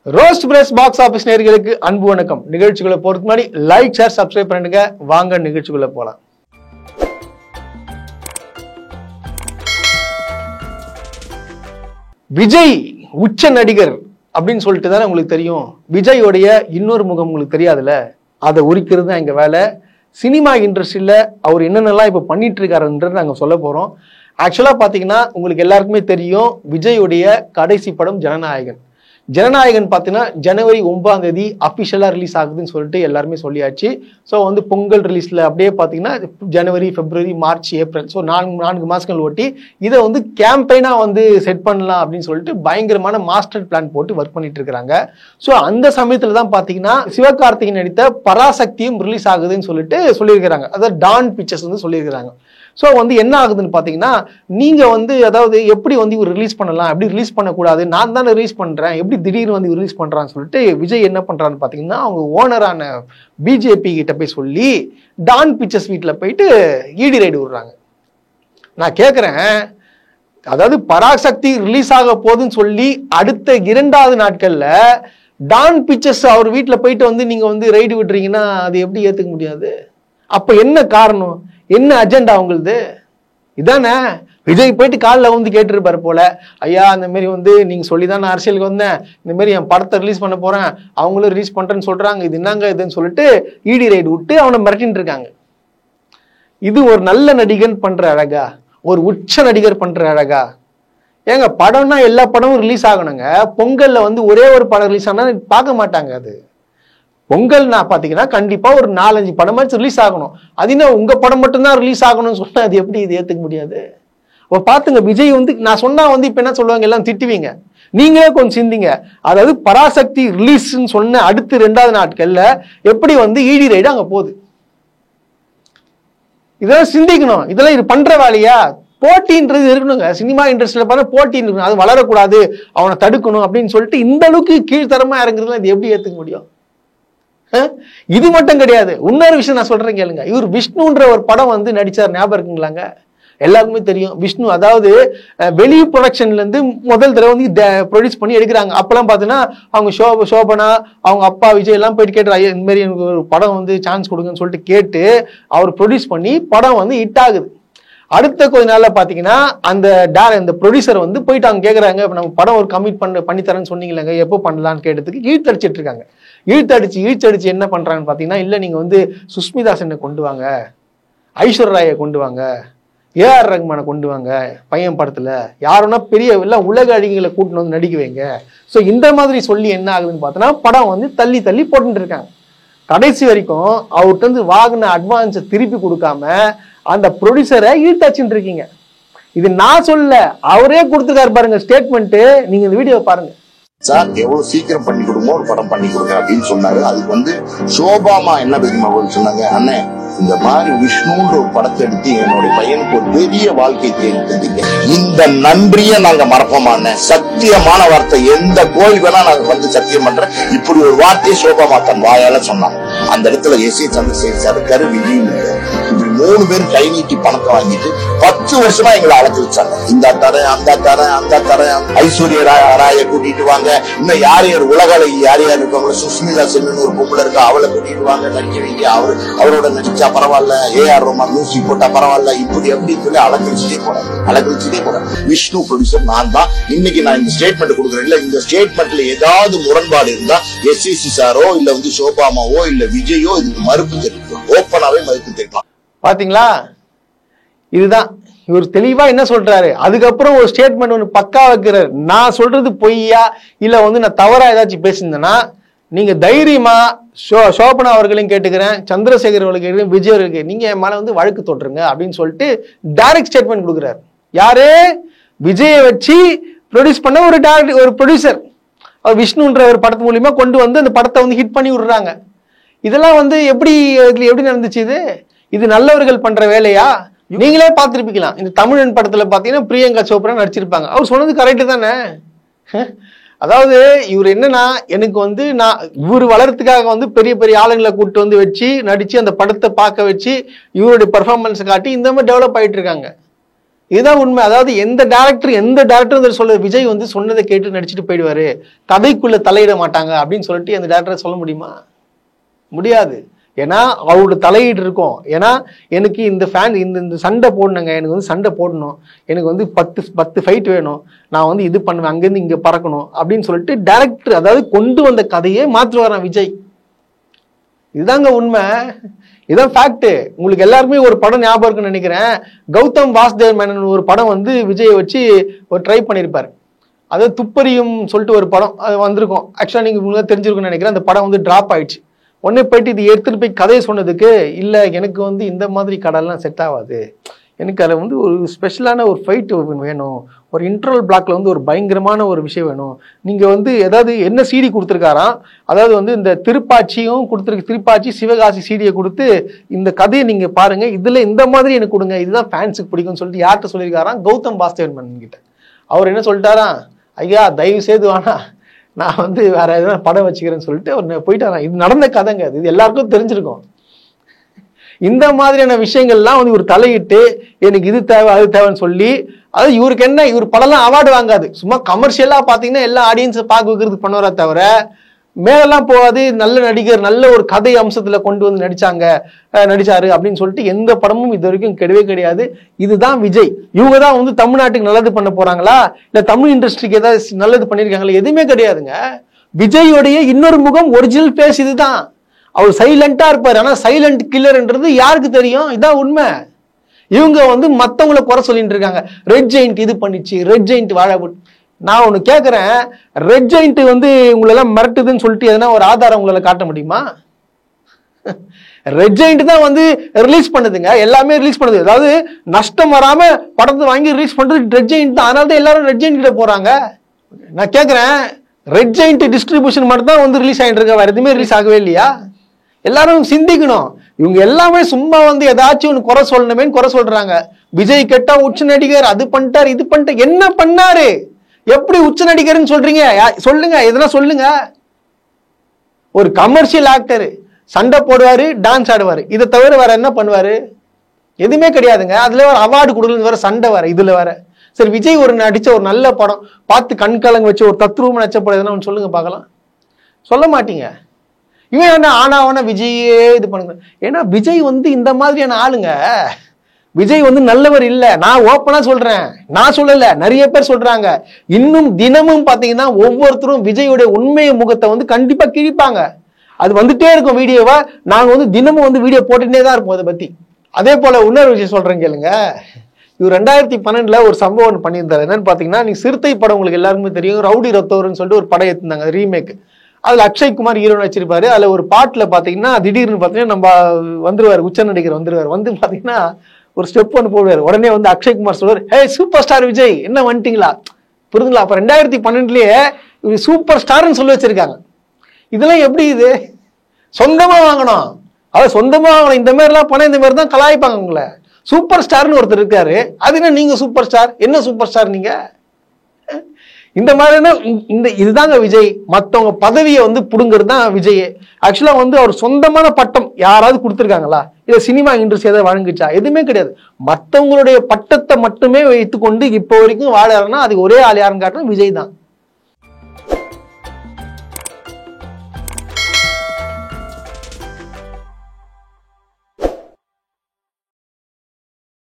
Roast press box office நேயர்களுக்கு அன்பு வணக்கம். நிகழ்ச்சிகளை பொறுத்த முன்னாடி லைக், ஷேர், சப்ஸ்கிரைப் பண்ணுங்க. வாங்க நிகழ்ச்சிக்குள்ள போலாம். விஜய் உச்ச நடிகர் அப்படின்னு சொல்லிட்டு தானே உங்களுக்கு தெரியும். விஜயோடைய இன்னொரு முகம் உங்களுக்கு தெரியாதுல்ல, அதை உரிக்கிறது தான் எங்க வேலை. சினிமா இண்டஸ்ட்ரியில அவர் என்னென்னலாம் இப்ப பண்ணிட்டு இருக்காருன்றது நாங்க சொல்ல போறோம். ஆக்சுவலா பாத்தீங்கன்னா உங்களுக்கு எல்லாருக்குமே தெரியும், விஜயோடைய கடைசி படம் ஜனநாயகன். ஜனநாயகன் பார்த்தீங்கன்னா ஜனவரி 9ஆம் தேதி அஃபிஷியலாக ரிலீஸ் ஆகுதுன்னு சொல்லிட்டு எல்லாருமே சொல்லியாச்சு. ஸோ வந்து பொங்கல் ரிலீஸில் அப்படியே பார்த்தீங்கன்னா ஜனவரி, பிப்ரவரி, மார்ச், ஏப்ரல், ஸோ 4 மாதங்கள் ஓட்டி இதை வந்து கேம்பெயினாக வந்து செட் பண்ணலாம் அப்படின்னு சொல்லிட்டு பயங்கரமான மாஸ்டர் பிளான் போட்டு ஒர்க் பண்ணிட்டு இருக்கிறாங்க. ஸோ அந்த சமயத்தில் தான் பார்த்தீங்கன்னா சிவகார்த்திகேயன் நடித்த பராசக்தியும் ரிலீஸ் ஆகுதுன்னு சொல்லிட்டு சொல்லியிருக்கிறாங்க. அதாவது டான் பிக்சர்ஸ் வந்து சொல்லியிருக்கிறாங்க. ஸோ வந்து என்ன ஆகுதுன்னு பார்த்தீங்கன்னா, நீங்கள் வந்து அதாவது எப்படி வந்து இவர் ரிலீஸ் பண்ணலாம், எப்படி ரிலீஸ் பண்ணக்கூடாது, நான் தானே ரிலீஸ் பண்ணுறேன், எப்படி திடீர்னு வந்து ரிலீஸ் பண்ணுறான்னு சொல்லிட்டு விஜய் என்ன பண்ணுறான்னு பார்த்தீங்கன்னா, அவங்க ஓனரான பிஜேபி கிட்ட போய் சொல்லி டான் பிக்சர்ஸ் வீட்டில் போயிட்டு ஈடி ரைடு விடுறாங்க. நான் கேட்குறேன், அதாவது பராசக்தி ரிலீஸ் ஆக போகுதுன்னு சொல்லி அடுத்த 2வது நாட்களில் டான் பிக்சர்ஸ் அவர் வீட்டில் போயிட்டு வந்து நீங்கள் வந்து ரைடு விடுறீங்கன்னா அது எப்படி ஏற்றுக்க முடியாது? அப்போ என்ன காரணம், என்ன அஜெண்டா அவங்களுது? இதானே விஜய் போயிட்டு காலில் வந்து கேட்டுருப்பாரு போல, ஐயா இந்த மாதிரி வந்து நீங்க சொல்லிதான் நான் அரசியலுக்கு வந்தேன், இந்த மாதிரி என் படத்தை ரிலீஸ் பண்ண போறேன், அவங்களும் ரிலீஸ் பண்றேன்னு சொல்றாங்க, இது என்னங்க இதுன்னு சொல்லிட்டு இடி ரைடு விட்டு அவனை மிரட்டின்னு இருக்காங்க. இது ஒரு நல்ல நடிகன் பண்ற அழகா, ஒரு உச்ச நடிகர் பண்ற அழகா? ஏங்க படம்னா எல்லா படமும் ரிலீஸ் ஆகணுங்க. பொங்கல்ல வந்து ஒரே ஒரு படம் ரிலீஸ் ஆனா பார்க்க மாட்டாங்க. அது பொங்கல்னா பாத்தீங்கன்னா கண்டிப்பா ஒரு 4-5 படமாச்சும் ரிலீஸ் ஆகணும். அது என்ன உங்க படம் மட்டும்தான் ரிலீஸ் ஆகணும்னு சொன்னா அது எப்படி இது ஏத்துக்க முடியாது? அப்ப பாத்துங்க, விஜய் வந்து நான் சொன்னா வந்து இப்ப என்ன சொல்லுவாங்க, எல்லாம் திட்டுவீங்க, நீங்களே கொஞ்சம் சிந்திங்க. அதாவது பராசக்தி ரிலீஸ்ன்னு சொன்ன அடுத்த 2வது நாட்கள்ல எப்படி வந்து ஈடி ரைடு அங்க போகுது, இதெல்லாம் சிந்திக்கணும். இதெல்லாம் இது பண்ற வேலையா? போட்டின்றது இருக்கணுங்க. சினிமா இண்டஸ்ட்ரியில பார்த்தா போட்டி இருக்கணும், அது வளரக்கூடாது, அவனை தடுக்கணும் அப்படின்னு சொல்லிட்டு இந்த அளவுக்கு கீழ்த்தரமா இறங்குறதுலாம் இது எப்படி ஏத்துக்க முடியும்? இது மட்டும் கிடையாது, இன்னொரு விஷயம் நான் சொல்றேன் கேளுங்க. இவர் விஷ்ணுன்ற ஒரு படம் வந்து நடிச்சார், ஞாபகம் இருக்குங்களாங்க? எல்லாருக்குமே தெரியும் விஷ்ணு. அதாவது வெளி ப்ரொடக்ஷன்ல இருந்து முதல் தடவை வந்து ப்ரொடியூஸ் பண்ணி எடுக்கிறாங்க. அப்பெல்லாம் பார்த்தீங்கன்னா அவங்க சோபனா, அவங்க அப்பா விஜய் எல்லாம் போயிட்டு கேட்டு இந்த மாதிரி எனக்கு ஒரு படம் வந்து சான்ஸ் கொடுங்கன்னு சொல்லிட்டு கேட்டு அவர் ப்ரொடியூஸ் பண்ணி படம் வந்து ஹிட் ஆகுது. அடுத்த கொஞ்ச நாள்ல பாத்தீங்கன்னா அந்த ப்ரொடியூசர் வந்து போயிட்டு அவங்க கேட்கறாங்க, நம்ம படம் ஒரு கமிட் பண்ணி தரேன்னு சொன்னீங்களேங்க, எப்போ பண்ணலான்னு கேட்டதுக்கு இழுத்தடிச்சிட்டு இருக்காங்க. இழுத்தடிச்சு என்ன பண்றாங்கன்னு பாத்தீங்கன்னா, இல்ல நீங்க வந்து சுஷ்மிதா சென்னை கொண்டு வாங்க, ஐஸ்வர்யா ராயை கொண்டு வாங்க, ஏஆர் ரஹ்மானை கொண்டு வாங்க, பையன் படத்துல யாருன்னா பெரிய எல்லாம் உலக அழகிகளை கூட்டின்னு வந்து நடிக்க வைங்க. ஸோ இந்த மாதிரி சொல்லி என்ன ஆகுதுன்னு பார்த்தோன்னா படம் வந்து தள்ளி போட்டுட்டு இருக்காங்க. கடைசி வரைக்கும் அவர்கிட்ட இருந்து வாங்கின அட்வான்ஸை திருப்பி கொடுக்காம அந்த ப்ரொடியூசரை இழுத்தாச்சுட்டு இருக்கீங்க. இது நான் சொல்ல, அவரே கொடுத்துருக்காரு பாருங்க ஸ்டேட்மெண்ட். நீங்க இந்த வீடியோ பாருங்க. சார் எவ்வளவு சீக்கிரம் பண்ணி கொடுங்க, ஒரு படம் பண்ணி கொடுங்க அப்படின்னு சொன்னாரு. அதுக்கு வந்து சோபாமா என்ன தெரியுமா சொன்னாங்க, அண்ணே இந்த மாதிரி விஷ்ணுன்ற ஒரு படத்தை எடுத்து என்னுடைய பையனுக்கு ஒரு பெரிய வாழ்க்கை தேடிட்டீங்க, இந்த நன்றியை நாங்க மறப்போமான சத்தியமான வார்த்தை, எந்த கோயில் வேணா நாங்க வந்து சத்தியம் பண்றேன், இப்படி ஒரு வார்த்தையை சோபாமா தன் வாயால சொன்னாங்க. அந்த இடத்துல எஸ் ஏ சந்திரசேகர் சார் இருக்காரு, விஜயும் இருக்காரு. இப்படி 3 பேர் கை நீட்டி பணத்தை வாங்கிட்டு 10 வருஷமா எங்களை அழைச்சி வச்சாங்க. இந்த தரேன் அந்த தரேன் ஐஸ்வர்யா ராயை கூட்டிட்டு வாங்க, இன்னும் யார் உலக அழகி யார் இருக்காங்களோ சுஷ்மிதா சென்னு ஒரு பொம்பளை இருக்கா, அவளை கூட்டிட்டு வாங்க, நடிக்க வைங்க, அவரோட நடிச்சா பரவாயில்ல, ஏஆர் ரஹ்மான் மியூசிக் போட்டா பரவாயில்ல, இப்படி அப்படின்னு சொல்லி அலக்கழிச்சுட்டே போறேன். விஷ்ணு ப்ரொடியூசர் நான் தான். இன்னைக்கு நான் இந்த ஸ்டேட்மெண்ட் கொடுக்குறேன். இல்ல இந்த ஸ்டேட்மெண்ட்ல ஏதாவது முரண்பாடு இருந்தா எஸ்சிசி சாரோ இல்ல வந்து சோபாமாவோ இல்ல விஜயோ இதுக்கு மறுப்பு தெரிவிக்கும், ஓப்பனாவே மறுப்பு தெரிவிக்கலாம். பாத்தீங்களா, இதுதான் இவர் தெளிவா என்ன சொல்றாரு. அதுக்கப்புறம் ஒரு ஸ்டேட்மெண்ட் ஒன்று பக்கா வைக்கிறார். நான் சொல்றது பொய்யா இல்ல வந்து நான் தவறா ஏதாச்சும் பேசியிருந்தேன்னா நீங்க தைரியமா சோபனா அவர்களையும் கேட்டுக்கிறேன், சந்திரசேகர் அவர்களுக்கு கேட்டுக்கிறேன், விஜய் அவர்களுக்கு நீங்க என் மேல வந்து வழக்கு தொட்டுருங்க அப்படின்னு சொல்லிட்டு டைரக்ட் ஸ்டேட்மெண்ட் கொடுக்குறாரு. யாரு? விஜயை வச்சு ப்ரொடியூஸ் பண்ண ஒரு ப்ரொடியூசர் அவர் விஷ்ணுன்ற ஒரு படத்து மூலியமா கொண்டு வந்து அந்த படத்தை வந்து ஹிட் பண்ணி விடுறாங்க. இதெல்லாம் வந்து எப்படி நடந்துச்சு? இது நல்லவர்கள் பண்ற வேலையா? நீங்களே பார்த்திருப்பீங்களா, இந்த தமிழன் படத்துல பாத்தீங்கன்னா பிரியங்கா சோப்ரா நடிச்சிருப்பாங்க. அவர் சொன்னது கரெக்டு தானே. அதாவது இவர் என்னன்னா, எனக்கு வந்து நான் இவர் வளர்றதுக்காக வந்து பெரிய பெரிய ஆளுங்களை கூப்பிட்டு வந்து வச்சு நடிச்சு அந்த படத்தை பார்க்க வச்சு இவருடைய பெர்ஃபார்மன்ஸை காட்டி இந்த மாதிரி டெவலப் ஆயிட்டு இருக்காங்க. இதுதான் உண்மை. அதாவது எந்த டேரக்டர் சொல்ல விஜய் வந்து சொன்னதை கேட்டு நடிச்சுட்டு போயிடுவாரு, கதைக்குள்ள தலையிட மாட்டாங்க அப்படின்னு சொல்லிட்டு அந்த டேரக்டரை சொல்ல முடியுமா? முடியாது. ஏன்னா அவரோட தலையீடு இருக்கும். ஏன்னா எனக்கு இந்த இந்த சண்டை போடணுங்க, எனக்கு வந்து சண்டை போடணும், எனக்கு வந்து 10 ஃபைட் வேணும், நான் வந்து இது பண்ணுவேன், அங்கேருந்து இங்கே பறக்கணும் அப்படின்னு சொல்லிட்டு டேரக்டர் அதாவது கொண்டு வந்த கதையே மாற்றுவாரான் விஜய். இதுதாங்க உண்மை, இதான் ஃபேக்ட். உங்களுக்கு எல்லாருமே ஒரு படம் ஞாபகம் இருக்குன்னு நினைக்கிறேன். கௌதம் வாசுதேவ் மேனன் ஒரு படம் வந்து விஜயை வச்சு ஒரு ட்ரை பண்ணியிருப்பாரு. அதாவது துப்பறியும் சொல்லிட்டு ஒரு படம் அது வந்திருக்கும். ஆக்சுவலாக நீங்கள் உங்களுக்கு தெரிஞ்சிருக்குன்னு நினைக்கிறேன். அந்த படம் வந்து டிராப் ஆயிடுச்சு. உடனே போயிட்டு இது எடுத்துகிட்டு போய் கதையை சொன்னதுக்கு, இல்லை எனக்கு வந்து இந்த மாதிரி கடையெல்லாம் செட் ஆகாது, எனக்கு அதில் வந்து ஒரு ஸ்பெஷலான ஒரு ஃபைட் வேணும், ஒரு இன்டர்வல் பிளாக்ல வந்து ஒரு பயங்கரமான ஒரு விஷயம் வேணும், நீங்கள் வந்து ஏதாவது என்ன சிடி கொடுத்துருக்காராம், அதாவது வந்து இந்த திருப்பாச்சி சிவகாசி சிடியை கொடுத்து இந்த கதையை நீங்கள் பாருங்க, இதில் இந்த மாதிரி எனக்கு கொடுங்க, இதுதான் ஃபேன்ஸுக்கு பிடிக்கும்னு சொல்லிட்டு யார்கிட்ட சொல்லியிருக்காராம்? கௌதம் வாசுதேவ் மேனன் கிட்ட. அவர் என்ன சொல்லிட்டாராம்? ஐயா தயவு செய்து வேணா, நான் வந்து வேற எதாவது படம் வச்சுக்கிறேன்னு சொல்லிட்டு அவர் போயிட்டாராம். இது நடந்த கதைங்க, இது எல்லாருக்கும் தெரிஞ்சிருக்கும். இந்த மாதிரியான விஷயங்கள்லாம் வந்து இவர் தலையிட்டு எனக்கு இது தேவை அது தேவைன்னு சொல்லி, அதாவது இவருக்கு என்ன, இவர் படம்லாம் அவார்டு வாங்காது, சும்மா கமர்ஷியலா பாத்தீங்கன்னா எல்லா ஆடியன்ஸை பார்க்க வைக்கிறதுக்கு பண்ணுவாரா தவிர மேலெல்லாம் போகாது. நல்ல நடிகர், நல்ல ஒரு கதை அம்சத்துல கொண்டு வந்து நடிச்சாரு அப்படின்னு சொல்லிட்டு எந்த படமும் இது வரைக்கும் கிடையாது. இதுதான் விஜய். இவங்க தான் வந்து தமிழ்நாட்டுக்கு நல்லது பண்ண போறாங்களா, இல்ல தமிழ் இண்டஸ்ட்ரிக்கு ஏதாவது நல்லது பண்ணிருக்காங்களா? எதுவுமே கிடையாதுங்க. விஜயோடைய இன்னொரு முகம், ஒரிஜினல் பேஸ் இதுதான். அவர் சைலண்டா இருப்பாரு, ஆனா சைலண்ட் கில்லர்ன்றது யாருக்கு தெரியும்? இதான் உண்மை. இவங்க வந்து மத்தவங்களை குறை சொல்லிட்டு இருக்காங்க. ரெட் ஜெயிண்ட் இது பண்ணிச்சு, ரெட் ஜெயிண்ட் வாழ. நான் ஒண்ணு கேட்கிறேன், ரெட் ஜெயிண்ட் வந்து உங்களெல்லாம் மிரட்டுதுன்னு சொல்லிட்டு எதனா ஒரு ஆதாரம் உங்களால காட்ட முடியுமா? ரெட் ஜெயிண்ட் தான் வந்து ரிலீஸ் பண்ணுதுங்க, எல்லாமே ரிலீஸ் பண்ணுது. அதாவது நஷ்டம் வராம படத்தை வாங்கி ரிலீஸ் பண்றது ரெட் ஜெயிண்ட் தான். அதனால தான் எல்லாரும் ரெட் ஜெயிண்ட் கிட்ட போறாங்க. நான் கேட்கிறேன், ரெட் ஜெயிண்ட் டிஸ்ட்ரிபியூஷன் மட்டும் தான் வந்து ரிலீஸ் ஆகிட்டு இருக்கா, வேற எதுவுமே ரிலீஸ் ஆகவே இல்லையா? எல்லாரும் சிந்திக்கணும். இவங்க எல்லாமே சும்மா வந்து ஏதாச்சும் ஒன்று குறை சொல்லணுமேன்னு குறை சொல்றாங்க. விஜய் கேட்டா உச்ச நடிகர், அது பண்ணிட்டாரு இது பண்ணிட்டாரு. என்ன பண்ணாரு? எப்படி உச்ச நடிகர்னு சொல்றீங்க? சொல்லுங்க, எதனா சொல்லுங்க. ஒரு கமர்ஷியல் ஆக்டர், சண்டை போடுவாரு, டான்ஸ் ஆடுவாரு, இதை தவிர வேற என்ன பண்ணுவாரு? எதுவுமே கிடையாதுங்க. அதுல வேற அவார்டு கொடுக்கறது வேற, சண்டை வேற, இதுல வேற. சரி, விஜய் ஒரு நடிச்ச ஒரு நல்ல படம் பார்த்து கண்கலங்க வச்சு ஒரு தத்ரூபம் நடிச்ச படம் எதுனா சொல்லுங்க பார்க்கலாம். சொல்ல மாட்டீங்க. இவன் என்ன ஆனா விஜயே இது பண்ணுங்க. ஏன்னா விஜய் வந்து இந்த மாதிரியான ஆளுங்க. விஜய் வந்து நல்லவர் இல்ல, நான் ஓப்பனா சொல்றேன், நான் சொல்லல, நிறைய பேர் சொல்றாங்க. இன்னும் தினமும் பாத்தீங்கன்னா ஒவ்வொருத்தரும் விஜயோட உண்மைய முகத்தை வந்து கண்டிப்பா கிழிப்பாங்க. அது வந்துட்டே இருக்கும் வீடியோவா. நாங்க வந்து தினமும் வந்து வீடியோ போட்டுட்டே தான் இருப்போம் அதை பத்தி. அதே போல இன்னொரு விஷயம் சொல்றேன் கேளுங்க. இவர் 2012 ஒரு சம்பவம் ஒன்று பண்ணியிருந்தாரு. என்னன்னு பாத்தீங்கன்னா, நீ சிறுத்தை படம் உங்களுக்கு எல்லாருக்குமே தெரியும், ரவுடி ரத்தோர்னு சொல்லிட்டு ஒரு படம் எடுத்திருந்தாங்க, ரீமேக். அதுல அக்ஷய்குமார் ஹீரோன்னு வச்சிருப்பாரு. அதுல ஒரு பாட்டுல பாத்தீங்கன்னா திடீர்னு பாத்தீங்கன்னா நம்ம வந்துருவாரு, உச்ச நடிகர் வந்துருவாரு. வந்து பாத்தீங்கன்னா ஒரு ஸ்டெப் ஒன்று போடுவாரு. உடனே வந்து அக்ஷய்குமார் சொல்லுவாரு, ஹே சூப்பர் ஸ்டார் விஜய், என்ன வந்துட்டீங்களா? புரிதுங்களா? அப்ப 2012 இவர் சூப்பர் ஸ்டார்னு சொல்லி வச்சிருக்காங்க. இதெல்லாம் எப்படி? இது சொந்தமா வாங்கணும், அதாவது சொந்தமா வாங்கணும். இந்த மாதிரி எல்லாம் பணம் இந்த மாதிரி தான் கலாய்ப்பாங்க உங்களை. சூப்பர் ஸ்டார்னு ஒருத்தர் இருக்காரு, அது என்ன நீங்க சூப்பர் ஸ்டார்? என்ன சூப்பர் ஸ்டார் நீங்க? இந்த மாதிரினா இதுதாங்க விஜய். மற்றவங்க பதவியை வந்து புடுங்கிறது தான் விஜய். ஆக்சுவலா வந்து அவர் சொந்தமான பட்டம் யாராவது கொடுத்துருக்காங்களா? இல்ல சினிமா இண்டஸ்ட்ரி ஏதாவது வழங்குச்சா? எதுவுமே கிடையாது. மற்றவங்களுடைய பட்டத்தை மட்டுமே வைத்துக்கொண்டு இப்போ வரைக்கும் வாழறாருன்னா அதுக்கு ஒரே ஆள் யாருன்னு காட்டுனா விஜய் தான்.